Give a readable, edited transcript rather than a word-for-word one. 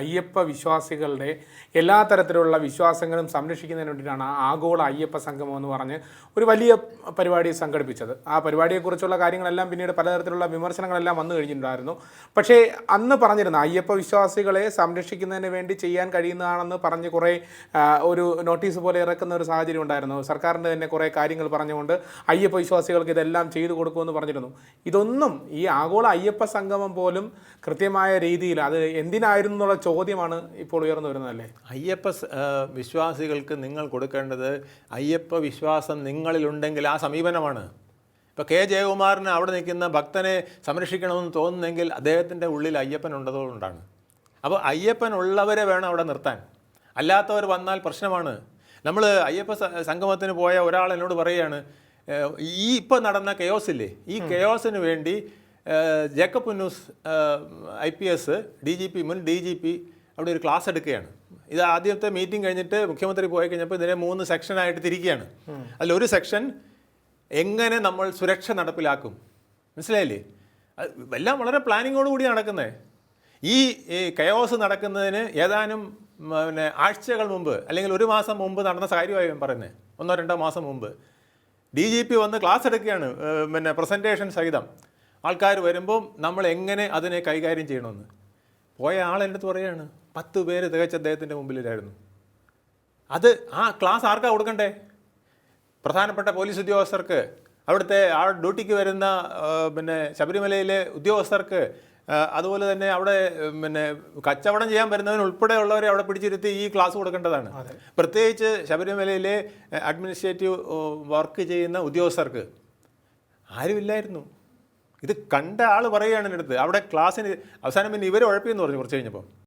അയ്യപ്പ വിശ്വാസികളുടെ എല്ലാ തരത്തിലുള്ള വിശ്വാസങ്ങളും സംരക്ഷിക്കുന്നതിന് വേണ്ടിയിട്ടാണ് ആഗോള അയ്യപ്പ സംഗമം എന്ന് പറഞ്ഞ് ഒരു വലിയ പരിപാടി സംഘടിപ്പിച്ചത്. ആ പരിപാടിയെക്കുറിച്ചുള്ള കാര്യങ്ങളെല്ലാം പിന്നീട് പലതരത്തിലുള്ള വിമർശനങ്ങളെല്ലാം വന്നു കഴിഞ്ഞിട്ടുണ്ടായിരുന്നു. പക്ഷേ അന്ന് പറഞ്ഞിരുന്ന അയ്യപ്പ വിശ്വാസികളെ സംരക്ഷിക്കുന്നതിന് വേണ്ടി ചെയ്യാൻ കഴിയുന്നതാണെന്ന് പറഞ്ഞ് കുറേ ഒരു നോട്ടീസ് പോലെ ഇറക്കുന്ന ഒരു സാഹചര്യം ഉണ്ടായിരുന്നു. സർക്കാരിൻ്റെ തന്നെ കുറേ കാര്യങ്ങൾ പറഞ്ഞുകൊണ്ട് അയ്യപ്പ വിശ്വാസികൾക്ക് ഇതെല്ലാം ചെയ്തു കൊടുക്കുമെന്ന് പറഞ്ഞിരുന്നു. ഇതൊന്നും ഈ ആഗോള അയ്യപ്പ സംഗമം പോലും കൃത്യമായ രീതിയിൽ അത് എന്തിനായിരുന്നു എന്നുള്ള ചോദ്യമാണ് ഇപ്പോൾ ഉയർന്നു വരുന്നതല്ലേ. അയ്യപ്പ വിശ്വാസികൾക്ക് നിങ്ങൾ കൊടുക്കേണ്ടത് അയ്യപ്പ വിശ്വാസം നിങ്ങളിലുണ്ടെങ്കിൽ ആ സമീപനമാണ്. ഇപ്പോൾ കെ ജയകുമാറിന് അവിടെ നിൽക്കുന്ന ഭക്തനെ സംരക്ഷിക്കണമെന്ന് തോന്നുന്നെങ്കിൽ അദ്ദേഹത്തിൻ്റെ ഉള്ളിൽ അയ്യപ്പൻ ഉള്ളതുകൊണ്ടാണ്. അപ്പോൾ അയ്യപ്പൻ ഉള്ളവരെ വേണം അവിടെ നിർത്താൻ, അല്ലാത്തവർ വന്നാൽ പ്രശ്നമാണ്. നമ്മൾ അയ്യപ്പ സംഗമത്തിന് പോയ ഒരാൾ എന്നോട് പറയുകയാണ്, ഈ ഇപ്പോൾ നടന്ന കെയോസില്ലേ, ഈ കെയോസിന് വേണ്ടി ജേക്കബ് പുന്നൂസ് IPS DGP മുൻ DGP അവിടെ ഒരു ക്ലാസ് എടുക്കുകയാണ്. ഇത് ആദ്യത്തെ മീറ്റിംഗ് കഴിഞ്ഞിട്ട് മുഖ്യമന്ത്രി പോയി കഴിഞ്ഞപ്പോൾ ഇതിനെ 3 സെക്ഷനായിട്ട് തിരിക്കുകയാണ്. അതിലൊരു സെക്ഷൻ എങ്ങനെ നമ്മൾ സുരക്ഷ നടപ്പിലാക്കും, മനസ്സിലായില്ലേ? എല്ലാം വളരെ പ്ലാനിങ്ങോട് കൂടി നടക്കുന്നത്. ഈ കയോസ് നടക്കുന്നതിന് ഏതാനും ആഴ്ചകൾ മുമ്പ് അല്ലെങ്കിൽ 1 മാസം മുമ്പ് നടന്ന കാര്യമായി പറയുന്നത്, 1-2 മാസം മുമ്പ് DGP വന്ന് ക്ലാസ് എടുക്കുകയാണ്, പ്രസൻറ്റേഷൻ സഹിതം. ആൾക്കാർ വരുമ്പം നമ്മൾ എങ്ങനെ അതിനെ കൈകാര്യം ചെയ്യണമെന്ന്. പോയ ആൾ എൻ്റെ അടുത്ത് പറയുകയാണ്, 10 പേര് തികച്ച അദ്ദേഹത്തിൻ്റെ മുമ്പിലായിരുന്നു. അത് ആ ക്ലാസ് ആർക്കാണ് കൊടുക്കണ്ടേ? പ്രധാനപ്പെട്ട പോലീസ് ഉദ്യോഗസ്ഥർക്ക്, അവിടുത്തെ ആ ഡ്യൂട്ടിക്ക് വരുന്ന ശബരിമലയിലെ ഉദ്യോഗസ്ഥർക്ക്, അതുപോലെ തന്നെ അവിടെ കച്ചവടം ചെയ്യാൻ വരുന്നവന് ഉൾപ്പെടെയുള്ളവരെ അവിടെ പിടിച്ചിരുത്തി ഈ ക്ലാസ് കൊടുക്കേണ്ടതാണ്. പ്രത്യേകിച്ച് ശബരിമലയിലെ അഡ്മിനിസ്ട്രേറ്റീവ് വർക്ക് ചെയ്യുന്ന ഉദ്യോഗസ്ഥർക്ക് ആരുമില്ലായിരുന്നു. ഇത് കണ്ട ആൾ പറയുകയാണ് എൻ്റെ അടുത്ത്. അവിടെ ക്ലാസ്സിന് അവസാനം പിന്നെ ഇവരെ ഉഴപ്പിയെന്ന് പറഞ്ഞു കുറച്ച് കഴിഞ്ഞപ്പോൾ.